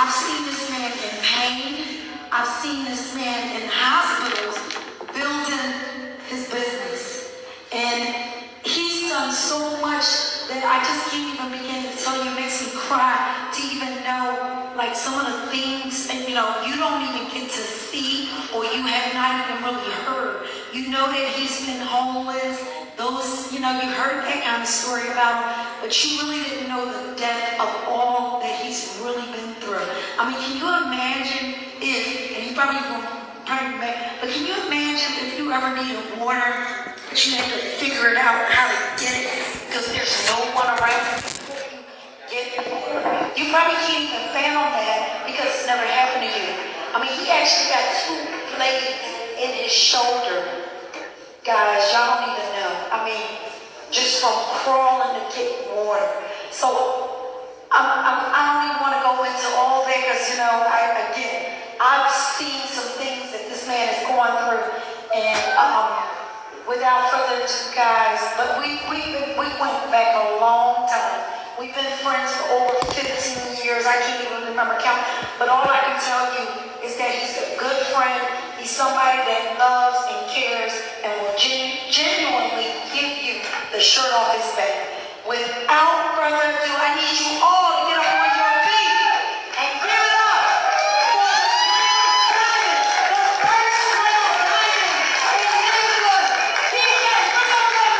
I've seen this man in pain. I've seen this man in hospitals building his business. And he's done so much that I just can't even begin to tell you. It makes me cry to even know like some of the things, and you don't even get to see, or you have not even really heard. You know that he's been homeless. Those, you heard that kind of story about him, but you really didn't know the depth of all that he's really been through. I mean, can you imagine if, and you probably won't, but can you imagine if you ever needed water, but you had to figure it out how to get it because there's no one around you get it? You probably can't even fathom that because it's never happened to you. I mean, he actually got 2 blades in his shoulder. Guys, y'all don't even know. I mean, just from crawling to get water. So I don't even want to go into all that because, I've seen some things that this man has gone through. And without further ado, guys, but we went back a long time. We've been friends for over 15 years. I can't even remember count. But all I can tell you is that he's a good friend. He's somebody that loves and cares and will genuinely give you the shirt off his back. Without further ado, I need you all to get up on your feet and give it up for the first real diamond in Livegood. DJ, bring up that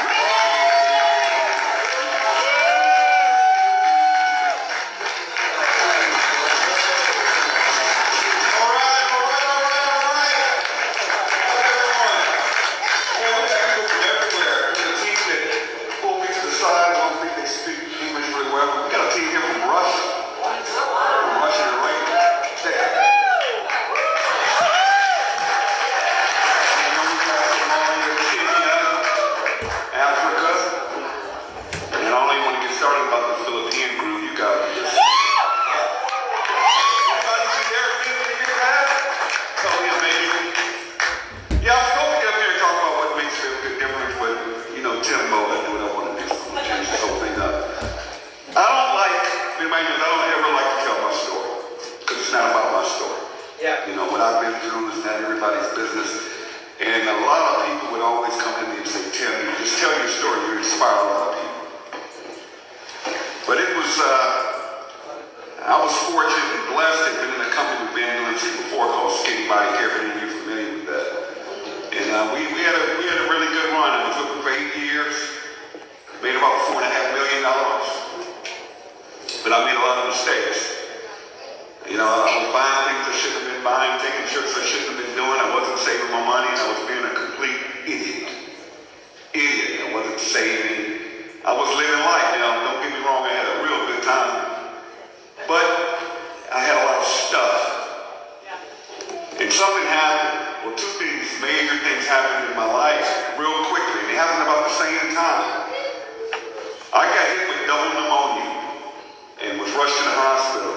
music. What I've been through is not everybody's business. And a lot of people would always come to me and say, Tim, just tell your story. You inspire a lot of people. But it was, I was fortunate and blessed. I'd been in a company we've been doing before called Skinny Body Care. For any of you familiar with that? And we had a really good run. I was looking for 8 years. Made about $4.5 million. But I made a lot of mistakes. I was buying things I shouldn't have been buying, taking trips I shouldn't have been doing. I wasn't saving my money. I was being a complete idiot. I wasn't saving. I was living life. Don't get me wrong. I had a real good time. But I had a lot of stuff. And something happened. Well, 2 things, major things happened in my life real quickly. They happened about the same time. I got hit with double pneumonia and was rushed to the hospital.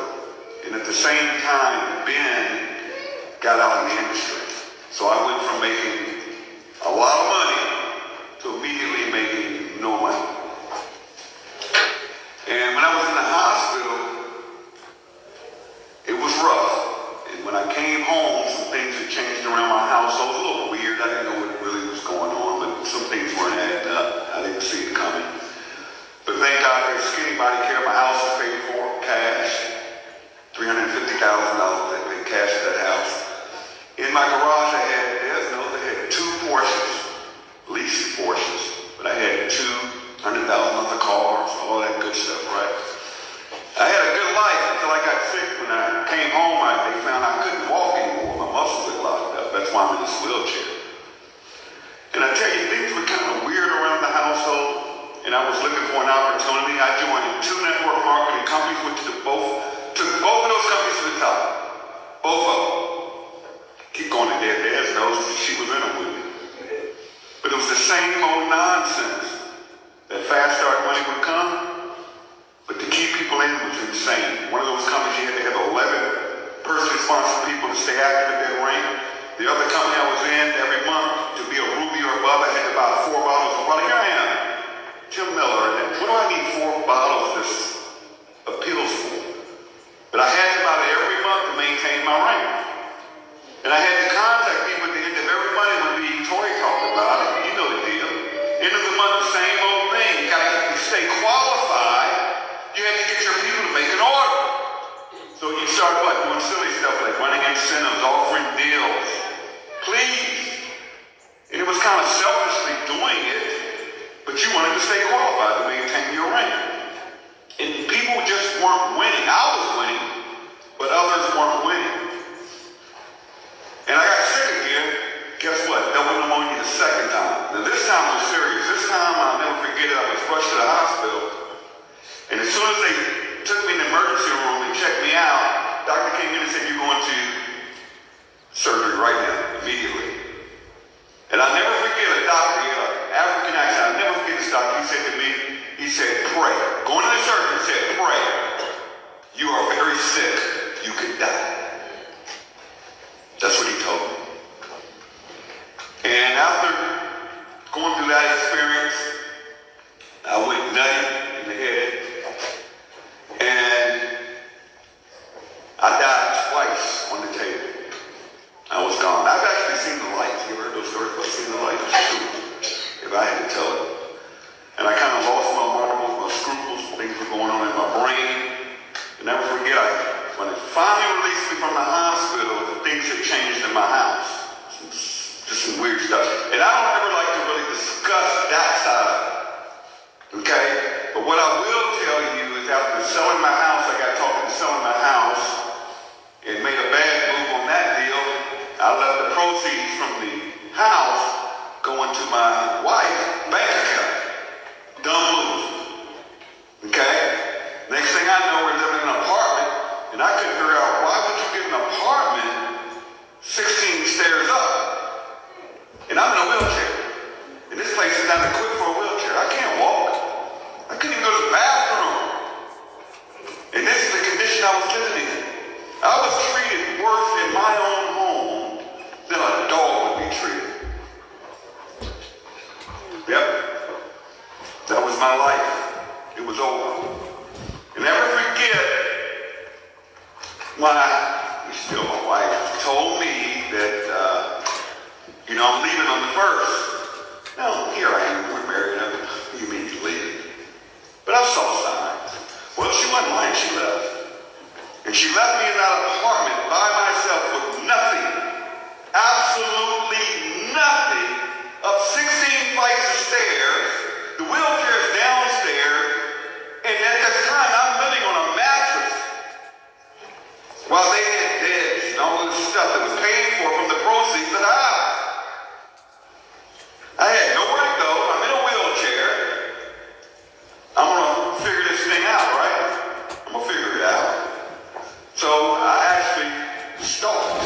And at the same time, Ben got out of the industry. So I went from making a lot of money to immediately making no money. And when I was in the hospital, it was rough. And when I came home, some things had changed around my house. So it was a little weird. I didn't know what really was going on, but some things weren't adding up. I didn't see it coming. But thank God for Skinny Body Care. My house was paid for, cash. $350,000 I paid cash for that house. In my garage I had 2 Porsches, leased Porsches, but I had 2 $100,000 cars, all that good stuff, right? I had a good life until I got sick. When I came home, they found I couldn't walk anymore. My muscles had locked up. That's why I'm in this wheelchair. And I tell you, things were kind of weird around the household, and I was looking for an opportunity. I joined 2 network marketing companies, which took both of those companies to the top. Both of them. Keep going to Dad's knows she was in them with me. But it was the same old nonsense. That fast start money would come, but to keep people in was insane. One of those companies, you had to have 11 personally sponsored people to stay active at that rank. The other company I was in, every month, to be a ruby or above, I had to buy 4 bottles of water. Here I am, Tim Miller. What do I need 4 bottles of pills for? But I had start what? Doing silly stuff like running incentives, offering deals. Please. And it was kind of selfishly doing it, but you wanted to stay qualified to maintain your rank. And people just weren't winning. I was winning, but others weren't winning. And I got sick again. Guess what? Double pneumonia the second time. Now this time was serious. This time I'll never forget it. I was rushed to the hospital. And as soon as they took me in the emergency room and checked me out, doctor came in and said, "You're going to surgery right now, immediately." And I'll never forget a doctor, he had an African accent. I'll never forget this doctor. He said to me, he said, "Pray." Going to the surgery, he said, "Pray. You are very sick. You could die." That's what he told me. And after going through that experience, I went nutty in the head. And I died twice on the table. I was gone. I've actually seen the lights. You ever heard those stories about seeing the lights? If I had to tell it. And I kind of lost my marbles, my scruples, things were going on in my brain. And never forget, when it finally released me from the hospital, things had changed in my house. Just some weird stuff. And I don't ever like to really discuss that side of it. Okay? But what I will tell you is after selling my house, I got talking to selling my house and made a bad move on that deal. I let the proceeds from the house go into my wife's bank account. Dumb move. Okay? Next thing I know, we're living in an apartment, and I couldn't figure out why would you get an apartment 16 stairs up? And I'm in a wheelchair. And this place is not equipped for a wheelchair. I can't walk. I couldn't even go to the bathroom. And this is the condition I was living in. I was treated worse in my own home than a dog would be treated. Yep. That was my life. It was over. And never forget, still my wife, told me that, I'm leaving on the 1st. Now, here I am, we're married, you mean you leaving? But I saw signs. Well, she wasn't lying, she left. And she left me in that apartment by myself with nothing, absolutely nothing, up 16 flights of stairs, the wheelchair's downstairs, and at that time I'm living on a mattress while they had beds and all this stuff that was paid for from the proceeds of the house. I had nowhere to go, I'm in a wheelchair, I'm gonna figure this thing out, right? I'm gonna figure it out. So I actually stalked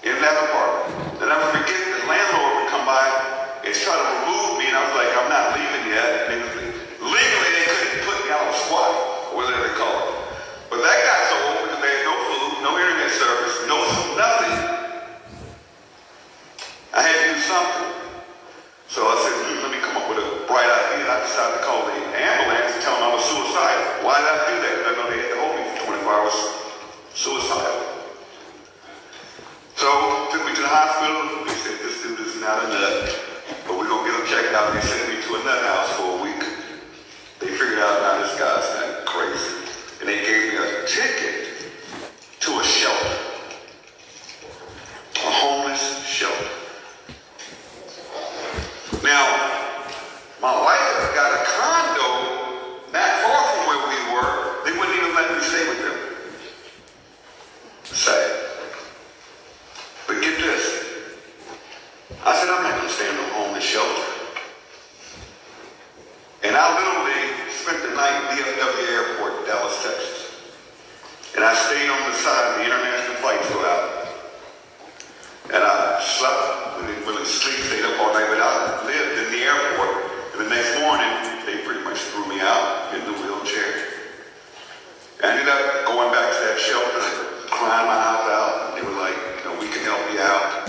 in that apartment. And I would forget the landlord would come by and try to remove me, and I was like, I'm not leaving yet. Legally, they couldn't put me on a squat, or whatever they call it. But that got so old because they had no food, no internet service, no nothing. I had to do something. So I said, let me come up with a bright idea. I decided to call the ambulance and tell them I was suicidal. Why did I do that? Because I know they had to hold me for 24 hours suicidal. So took me to the hospital. They said, this dude is not a nut, but we're going to get him checked out. They sent me to a nut house for a week. They figured out, now this guy's not crazy. And they gave me a ticket to a shelter, a homeless shelter. Now, my wife got a condo not far from where we were. They wouldn't even let me stay with them. Sad. But get this. I said, I'm not going to stay in a homeless shelter. And I literally spent the night at DFW Airport, Dallas, Texas. And I stayed on the side of the international flights go out. And I slept. I didn't really sleep, stayed up all night, but I lived in the airport. And the next morning, they pretty much threw me out in the wheelchair. I ended up going back to that shelter, crying my eyes out. They were like, we can help you out.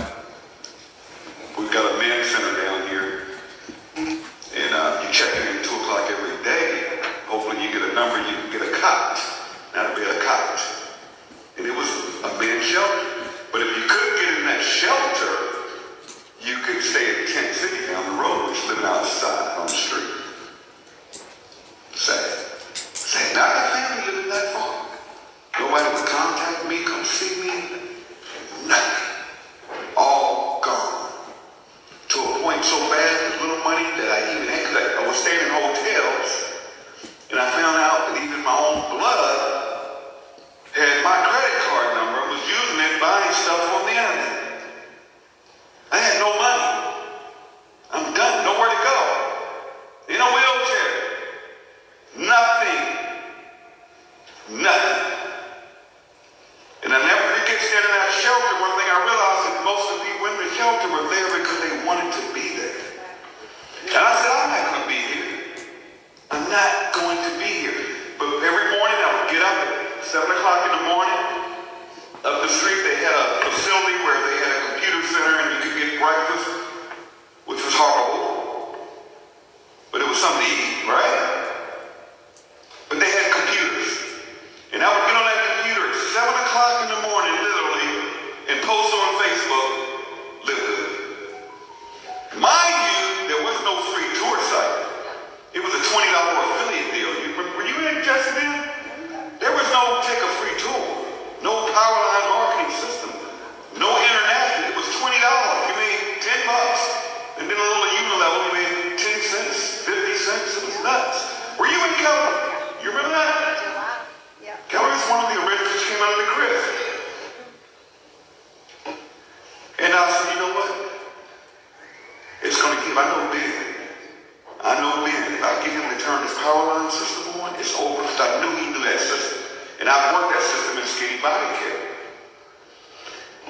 We've got a men's center down here. And you check in at 2 o'clock every day. Hopefully you get a number, you can get a cot. That'll be a cot. And it was a men's shelter. But if you couldn't get in that shelter, you could stay at Tent City down the road, which living outside on the street. Sad. Sad. Not a family living that far. Nobody would come. 7 o'clock in the morning. Up the street, they had a facility where they had a computer center and you could get breakfast, which was horrible. But it was something to eat, right? But they had computers. And I would get on that computer at 7 o'clock in the morning, literally, and post on Facebook, Livegood. Mind you, there was no free tour site. It was a $20 affiliate deal. Were you interested in it? There was no take a free tour. No power line marketing system. No international. It was $20. You made $10. And then a little unilevel, you made 10 cents, 50 cents. It was nuts. Were you in Keller? You remember that? Yeah. Keller is one of the originals that came out of the Chris. And I said, you know what? It's going to give. I know Ben. If I get him to turn this power line system on, it's over. Because I knew he knew that system. And I've worked that system in skinny body care.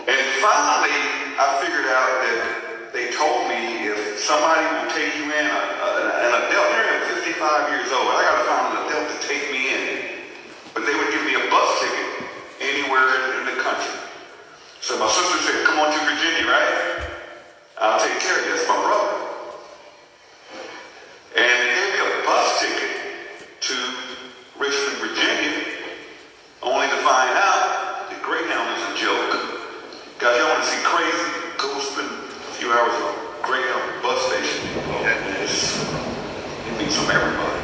And finally, I figured out that they told me if somebody will take you in, an adult, you're 55 years old, I got to find an adult to take me in. But they would give me a bus ticket anywhere in the country. So my sister said, come on to Virginia, right? I'll take care of you. That's my brother. And they gave me a bus ticket to Richmond, Virginia, only to find out that Greyhound is a joke. Guys, y'all want to see crazy? Go spend a few hours on Greyhound bus station. It means from everybody.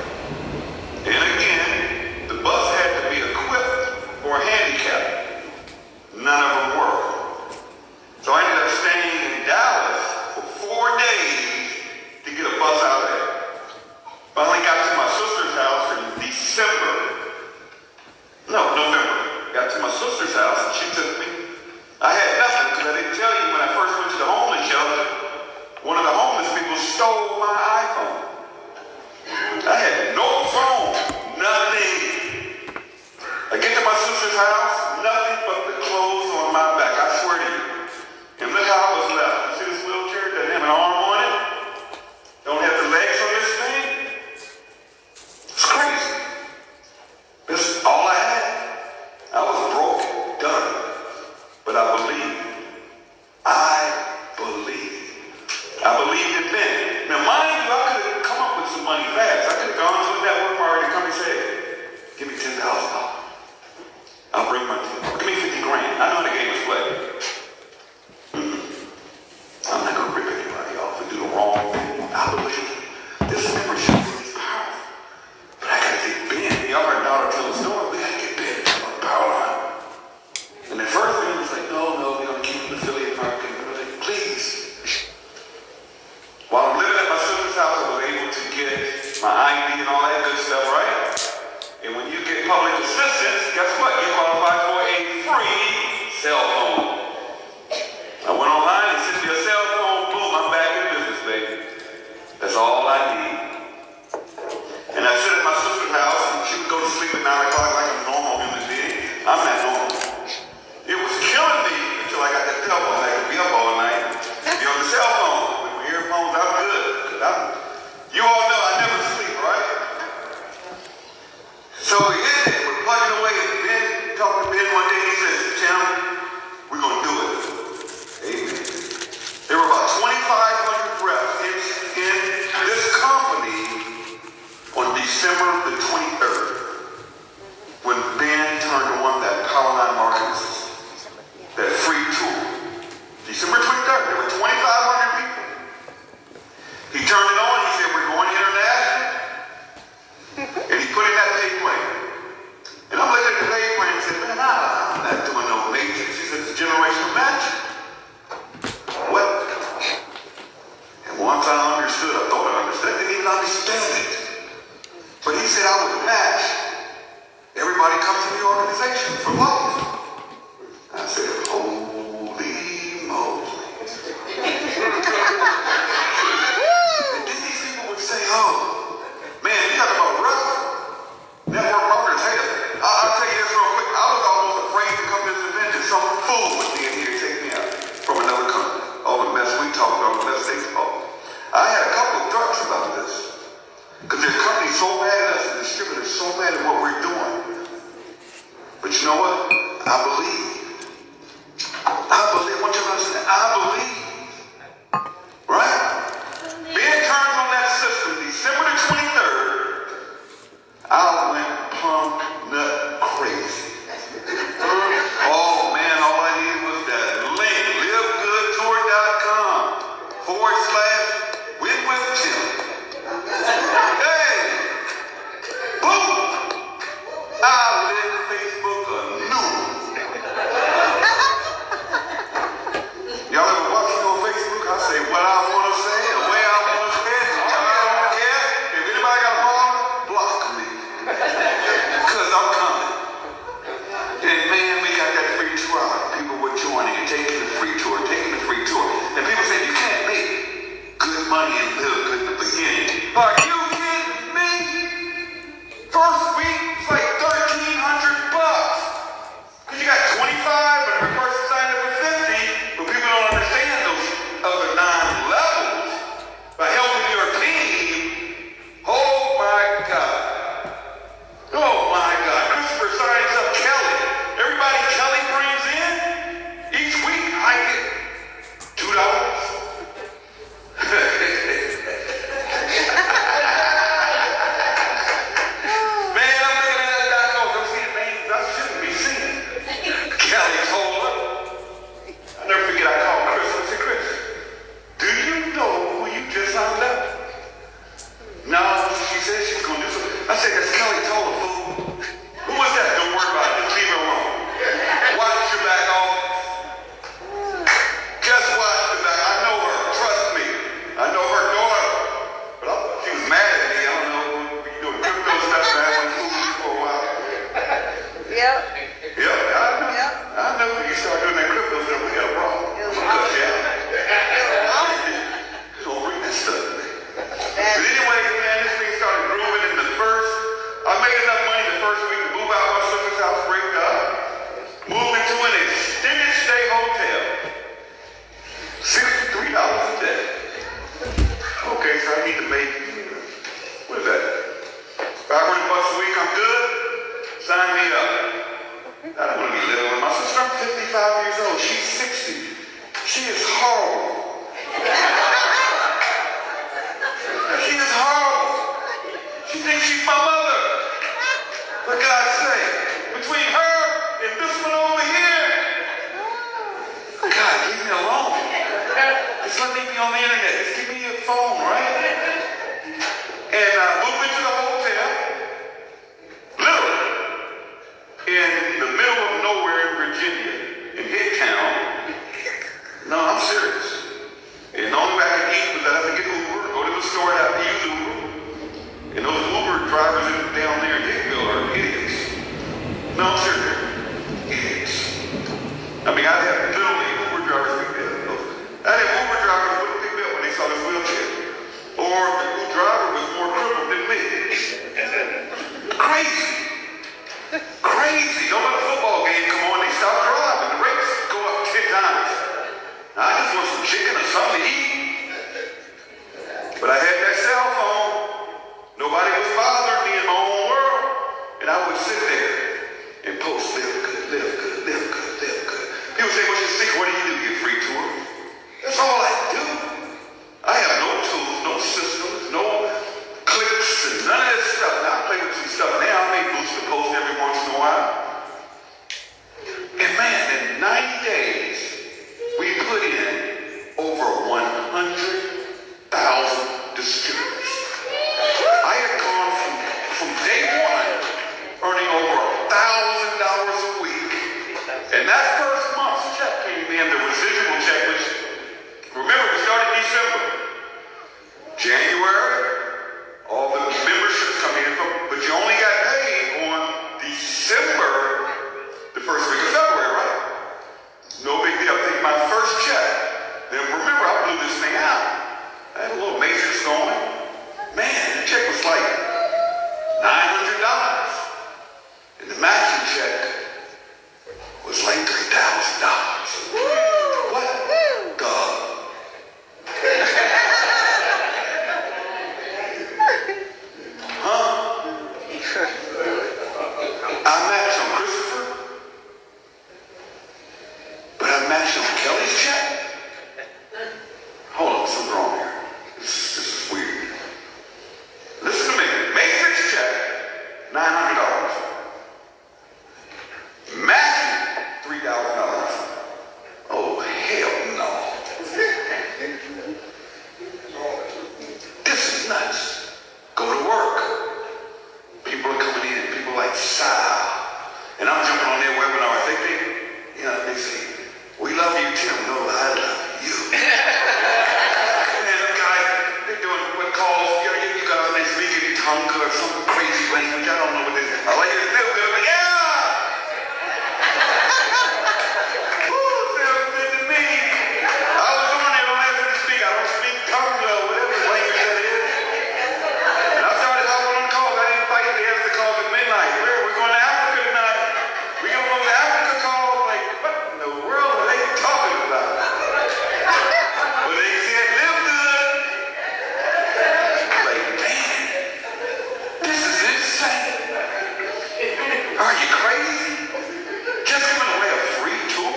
And again, the bus had to be equipped for a handicap. None of them were. So I ended up staying in Dallas for 4 days to get a bus out of there. Finally got to my sister's house in November. Got to my sister's house and she took me. I had nothing because I didn't tell you when I first went to the homeless shelter, one of the homeless people stole my iPhone. I had no phone, nothing. I get to my sister's house, nothing but the clothes on my back, I swear to you. And look how I was left. You see this wheelchair? Doesn't have an arm on it. Don't have the legs on this thing. It's crazy. This is all I had. I was broke, done. But I believed. I believed in Ben. Now mind you, I could have come up with some money fast. I could have gone to a network marketing company and said, give me $10,000. I'll bring my give me 50 grand. I know how the game is played. I'm not going to rip anybody off and do the wrong thing. I believe this membership is powerful. But I got to get Ben. Y'all heard Dollar tell the story. We got to get Ben on the power line. And at first he was like, no, we're going to keep an affiliate marketing. I was like, please. While I'm living at my sister's house, I was able to get my ID and all that good stuff, right? And when you get public assistance, guess what? You qualify for a free cell phone. I went online and sent me a cell phone. Boom, I'm back in business, baby. That's all I need. And I sit at my sister's house, and she would go to sleep at 9 o'clock like a normal human being. I'm not normal. It was killing me until I got that telephone. I could be up all night, be on the cell phone. With my earphones, I'm good. You all know I never sleep, right? So we hit it. We're plugging away. And Ben, talking to Ben one day, he says, Tim, we're going to do it. Amen. There were about 2,500 reps in this company on December the 23rd when Ben turned on that Powerline marketing system, that free tool. December 23rd, there were 2,500 people. He turned it on, he said, we're going international. And he put in that pay plan. And I'm looking at the pay plan and said, man, I'm not doing no matrix. He said, it's generational matching. What? And once I understood, I thought I understood, I didn't even understand it. But he said I would match. Everybody comes to the organization for life. I said, holy moly. And then these people would say, oh, man, you talk about rough. Network marketers hate us. I'll tell you this real quick. I was almost afraid to come to this event and some fool would be in here to take me out from another company. All the mess we talk about, the mess they talk. I had a couple of thoughts about this. Because their company's so mad at us, the distributor's so mad at what we're doing. But you I believe. I believe. I want you to understand. I believe. Right? Ben turns on that system December the 23rd. I went plumb nut crazy. Oh man, all I needed was that link, livegoodtour.com/win-with-Tim. Hey! Boom! I lit Facebook anew. Y'all ever watch me on Facebook? I say what I want to say, the way I want to say it. I don't care. If anybody got a problem, block me. Because I'm coming. And man, we got that free tour. People were joining and taking the free tour, And people say you can't make good money and live good in the beginning. Are you kidding me? First week, it's like $1,300. Because you got 25 and every person signed up for 50, but people don't understand those other 9 levels. By helping your team, oh my God. Oh my God. Christopher signs up Kelly. Everybody Kelly brings in, each week I get $2. Man, I'm looking at that diagnosis. I'm seeing names I shouldn't be seeing. Kelly told her. I'll never forget, I called Chris. I said, Chris, do you know who you just signed up? No, she said she was going to do something. I said, that's Kelly told her, fool. Who was that? Don't worry about it. Just leave her alone. Watch your back off. Just watch your back. I know her. Trust me. I know her daughter. But she was mad at me. I don't know. You doing crypto stuff, man. I went fool you for a while. Yep. Yep, I know. Yep. I know. When you start doing that crypto stuff, we got a problem. I'm gonna cut you out. Don't bring that stuff to me. But anyway, man, this thing started grooving in the first. I made enough money the first week to move out of my sister's house, break up, moved into an extended stay hotel. $63 a day. Okay, so I need to make, what is that? $500 a week, I'm good? Sign me up. I don't want to be little with my sister. I'm 55 years old. She's 60. She is horrible. She is horrible. She thinks she's my mother. For God's sake, between her and this one over here, God, leave me alone. Just let me be on the internet. Just give me your phone, right? And I moved into the hotel, literally, in the middle of nowhere in Virginia, in Hicktown. No, I'm serious. And the only way I could eat was I had to get Uber, go to the store and I had to use Uber. And those Uber drivers down there in Hickville are idiots. No, I'm serious. Idiots. I mean, I had literally Uber drivers pick me up. I had Uber drivers wouldn't pick me up when they saw this wheelchair. Or the Uber driver was more crippled than me. Crazy. Crazy. Don't let a football game come on, they stop driving. The rates go up 10 times. I just want some chicken or something to eat. But I had that cell phone. Nobody was bothering me in my own world. And I would sit there and post, live good, live good, live good, live good. People say, what's your secret? What do? Get free tour? That's all I do. I have no tools, no systems, no clicks, and none of that stuff. Now I play with some stuff now. I may boost the post every once in a while. And man, in 90 days, we put in over 100,000 distributors. I had gone from day one earning over $1,000 a week. And that first month's check came in, the residual check, which, remember style. And I'm jumping on their webinar. They say, we love you, Tim. No, I love you. And them guys, they're doing what calls, you guys, they speak in Tonga or some crazy language. I don't know what this is. I like it still good, but yeah! Ooh, sounds good to me. I was on there, don't ask me to speak. I don't speak Tonga or whatever language that is. And I started hopping on calls. I didn't fight the answer calls at midnight. We're going to Africa tonight. We got one of those Africa calls. Like, what in the world are they talking about? But they said, live good. Like, man, this is insane. Are you crazy? Just giving away a free tour?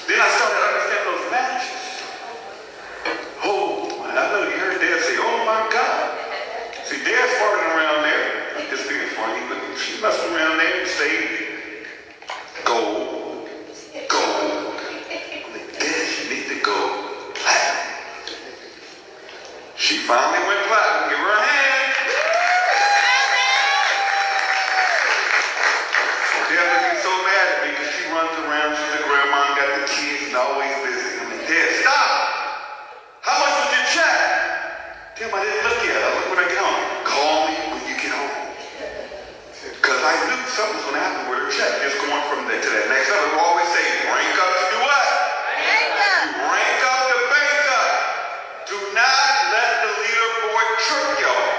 Then I started understanding those matches. Oh, I know you heard Dad say, oh my God. See, Dad's farting around there. Just being funny, but she messing around there and stayed gold. I'm like, Dad, you need to go platinum. She finally went platinum. Give her a hand. Dad would be so mad at me because she runs around, she's a grandma and got the kids and always busy. I'm like, Dad, stop! How much was your check? Tim, I didn't look yet. I'll look when I get home. Call me when you get home. Because I knew something was going to happen with her check. Just going from there to that next level. We always say, rank up to do what? Rank up to bank up. Do not let the leaderboard trick y'all.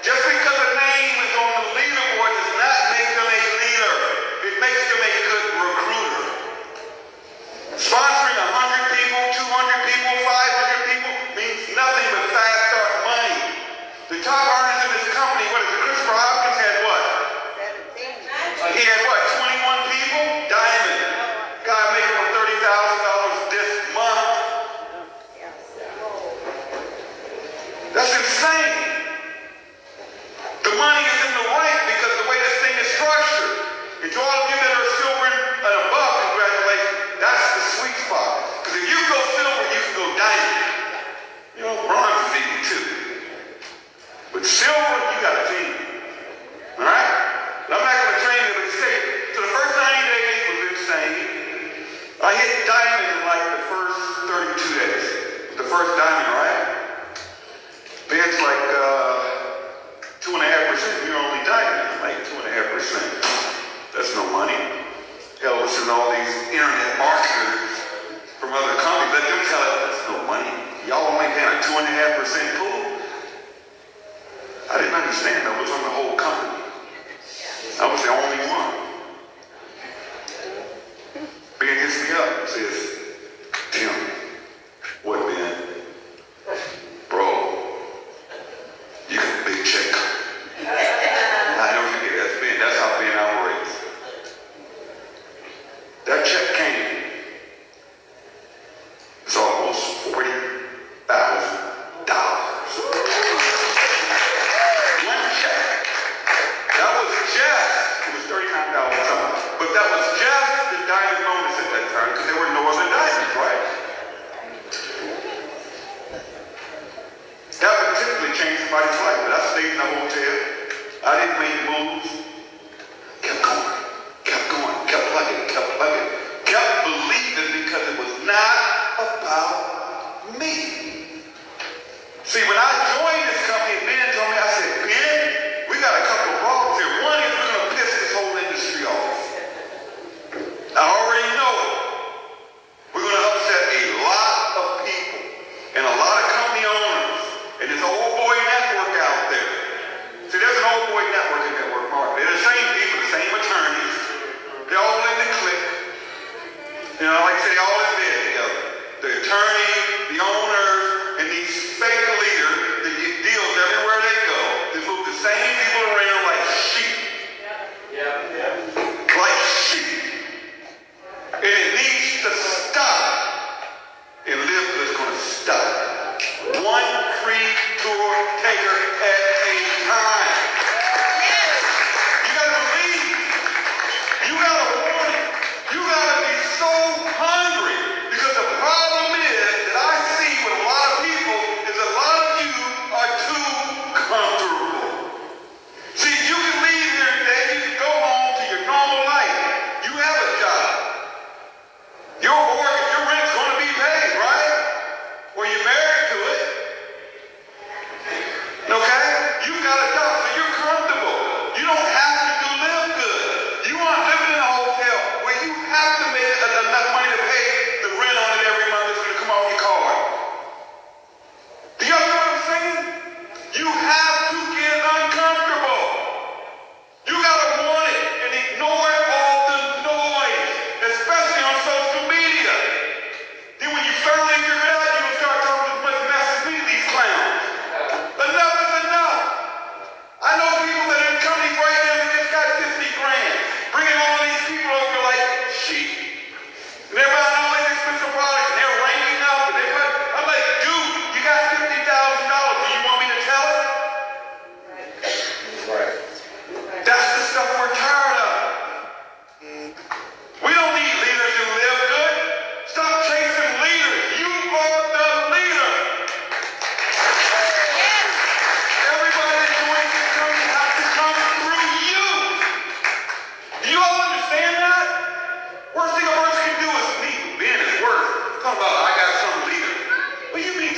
Just because a name is on the leaderboard does not make them a leader. It makes them a good recruiter. Sponsoring 100 people, 200 people, 500 people means nothing but fast start money. The top earners in this company, what is it? Christopher Hopkins had what? 17. He had what? 21 people? Diamond. Guy making him $30,000 this month. That's insane. The money is in the rank because the way this thing is structured. And to all of you that are silver and above, congratulations. That's the sweet spot. Because if you go silver, you can go diamond. You know, bronze is easy too. But silver, you got a team. Alright? I'm not going to train you, but it's safe. So the first 90 days was insane. I hit diamond in like the first 32 days. The first diamond, right? Ben's like 2.5%. You're only diamond. Like 2.5%. That's no money. Hell, listen to all these internet marketers from other companies. Let them tell it that's no money. Y'all only paying a 2.5% pool. I didn't understand. I was on the whole company. I was the only one. Ben hits me up and says, Tim, what, Ben? Bro, you got a big check. I never forget that's Ben. That's how Ben operates. That check came. It's almost $40,000. One check. That was just, it was $39 something, but that was just the diamond bonus at that time because there were no other diamonds, right? That would typically change somebody's life, but I stayed in the hotel. I didn't make moves. Kept going, kept plugging, kept believing because it was not about me. See, when I joined this company, Ben told me, I said, Ben, we got a couple of problems here. One is we're going to piss this whole industry off. I already know it. We're going to upset a lot of people and a lot of company owners and this old boy network out there. See, there's an old boy network in network marketing. They're the same people, the same attorneys. They're all in the clique. You know, like I say, they all in bed together. The attorney, the owners, and these fake leaders that get deals everywhere they go. They move the same people around like sheep. Like sheep. And it needs to stop. And Livegood's going to stop. One free tour taker at a time. You got to believe. You got to want it. You got to be so hungry. Because the problem is that I see with a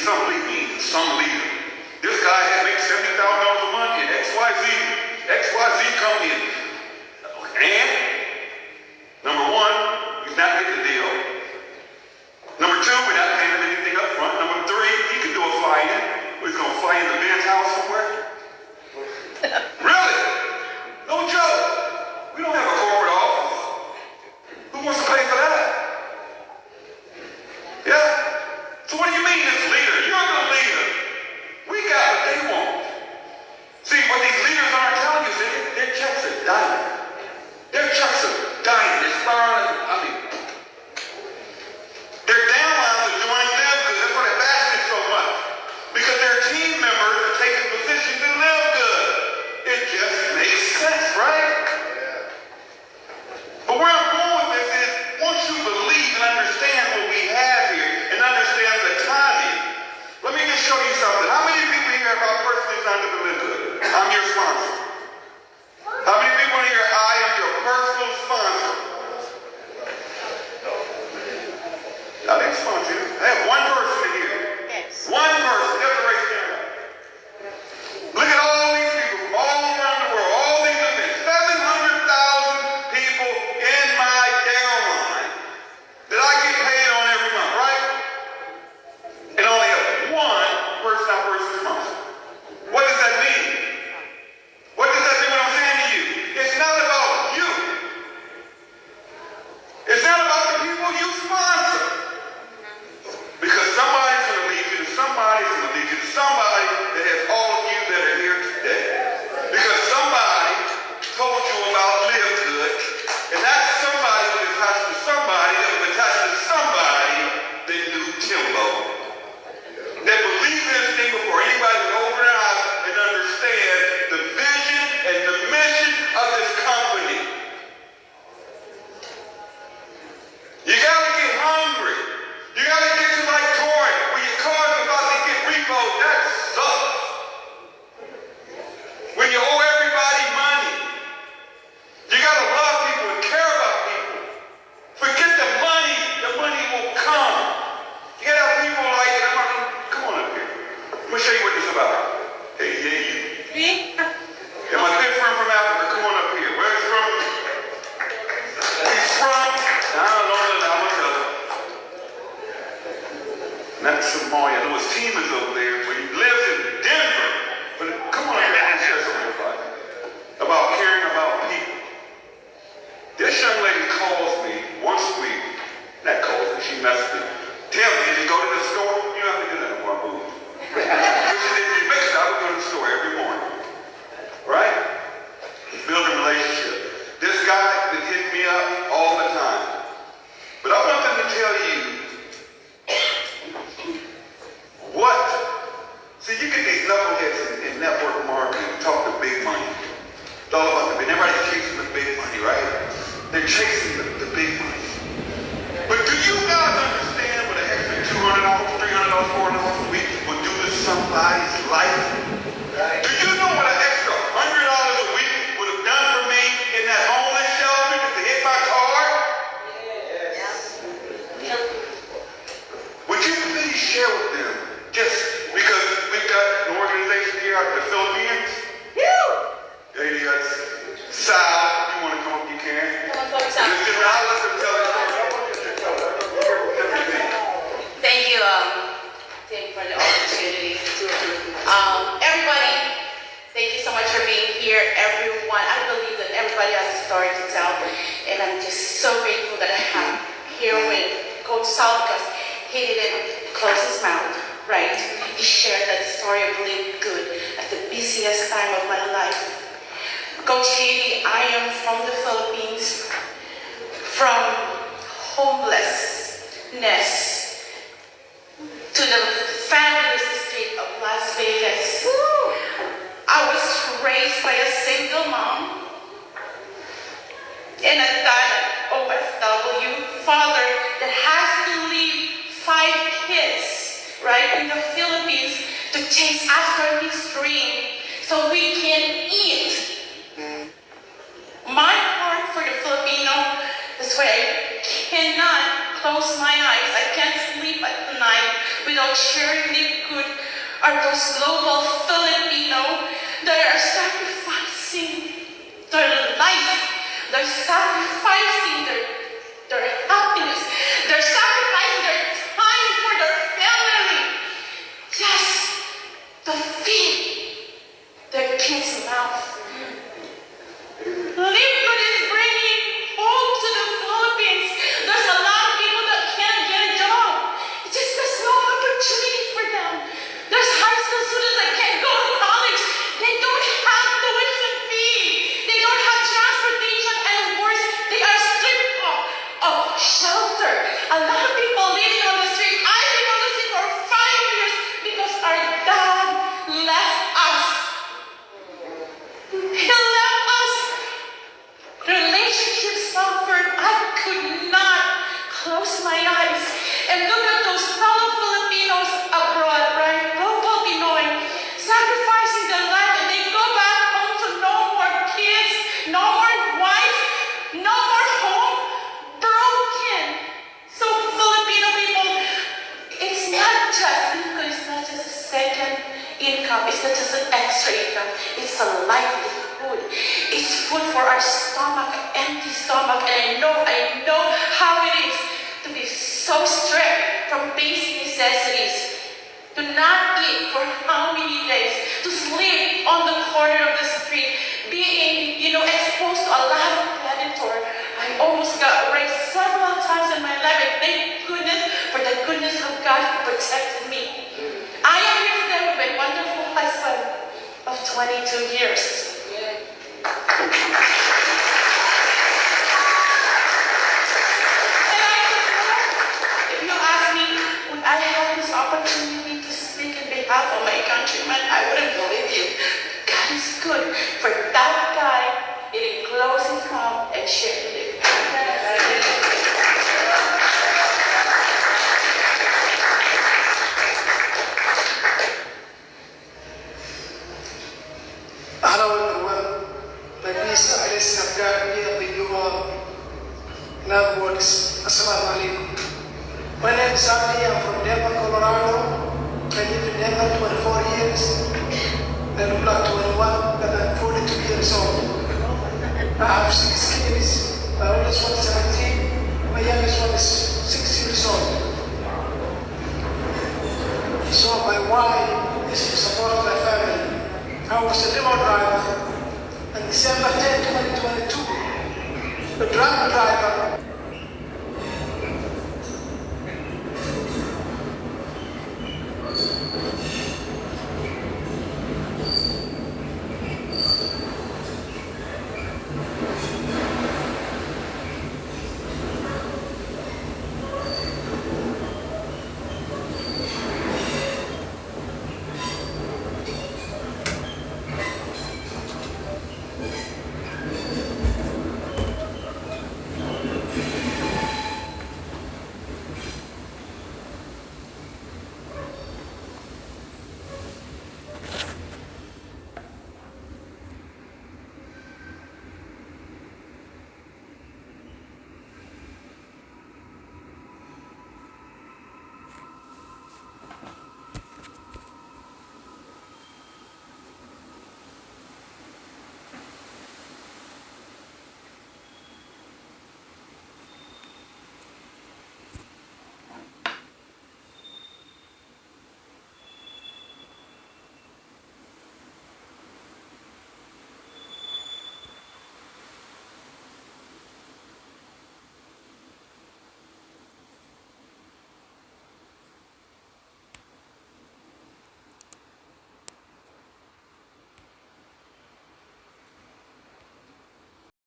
some leader. This guy had made $70,000 a month in XYZ company. And number one, he's not getting the deal. Number two, we're not paying him anything up front. Number three, he could do a fly-in. He's going to fly in the Ben's house somewhere. Really? No joke. We don't have a corporate office. Who wants to pay for that? Yeah? So what do you mean this leader? You're the leader. We got what they want. See, what these leaders aren't telling you is their checks are dying. Their checks are dying. They're spiraling. Their downlines are doing them good. That's why they're bashing it so much. Because their team members are taking positions to live good. It just makes sense, right? But where I'm going with this is, once you believe and understand what we have here and understand the timing, let me just show you something. How many people here have personally signed up to Livegood? I'm your sponsor. How many people here, I am your personal sponsor? I didn't sponsor you. I have one person in here. Yes. One person. You have to raise their hand. Look at all these people from all around the world, all these events. 700,000 people in my downline that I get paid on every month, right? And only have one person sponsor. What does that mean? What does that mean when I'm saying to you? It's not about you. It's not about the people you sponsor. Because somebody's going to lead you to somebody's going to lead you to somebody that has all of you that are here today. Because somebody told you about Livegood, and that somebody was attached to somebody that was attached to somebody that knew Timbo. That believed in this thing before anybody would open their eyes and understand the vision and the mission of this company. You gotta get hungry. You gotta get to like Tory, when your car's about to get repoed. That sucks. When you owe everybody money. You gotta love people and care about people. Forget the money will come. You gotta have people like, come on up here. Let me show you what this is about. Hey, yeah, you. Me? Yeah, my good friend from Africa, come on up here. Where he's from? He's from, I don't know, I'm gonna tell you. Not Somalia. I know his team is over there, but he lives in Denver. But come on up here and share something about caring about people. This young lady calls me once a week. Not calls me, she messages me. Tell me, did you go to the store? You don't have to do that before I move. If you make it, I would go to the store every morning. Right? Building a relationship. This guy that hit me up all the time. But I want them to tell you what. See, you get these knuckleheads in network marketing talk to big money. It's all about the big. Everybody's chasing the big money, right? They're chasing the big money. But do you guys understand what an extra $200, $300, $400 a week will do to somebody's life? Do you know what an extra $100 a week would have done for me in that homeless shelter just to hit my car? Yes. Would you please share with them? Just because we've got an organization here out of the Philippines. Hey, you got Sal. You want to come up? You can. Come on, Sal. Just I'll let them tell it. Thank you, Tim, for the opportunity. Everybody, thank you so much for being here. Everyone, I believe that everybody has a story to tell, and I'm just so grateful that I have here with Coach Sal because he didn't close his mouth, right? He shared that story of Livegood at the busiest time of my life. Coach Haiti, I am from the Philippines, from homelessness to the fabulous state of Las Vegas. I was raised by a single mom and a OFW father that has to leave 5 kids, right, in the Philippines to chase after his dream so we can eat. My heart for the Filipino is where I cannot close my eyes. I can't sleep at night without sharing Livegood are those global Filipino that are sacrificing their life, they're sacrificing their happiness, they're sacrificing their time for their family, just to feed their kids' mouth. Livegood is bringing hope to the Philippines. There's a lot of people that can't get a job. It's just there's no opportunity for them. There's high school students that can't go to college. They don't have tuition fee. They don't have transportation, and worse, they are stripped of shelter. A lot of people living on the street. I've been on the street for 5 years because our dad left us. He left us. Relationships suffered. I could not close my eyes and look at those fellow Filipinos abroad, right? Local Pinoy, sacrificing their life, and they go back home to no more kids, no more wife, no more home, broken. So Filipino people, it's not just a second income. It's not just an extra income. It's a livelihood. It's food for our stomach, empty stomach. And I know how it is to be so strict from basic necessities, to not eat for how many days, to sleep on the corner of the street, being, exposed to a lot of predator. I almost got raped several times in my life, and thank goodness for the goodness of God who protected me. I am here today with my wonderful husband of 22 years. If you ask me, would I have this opportunity to speak in behalf of my countrymen, I wouldn't believe you. God is good. For that guy, he didn't close his mouth and share it. Hello everyone, my name is Alice Abgar here with you all. In other words, Assalamu alaikum. My name is Ali, I'm from Denver, Colorado. I live in Denver 24 years. I look like 21, but I'm 42 years old. I have 6 kids. My oldest one is 17, my youngest one is 6 years old. So my why is to support my family. I was a limo driver, and December 10, 2022, the drunk driver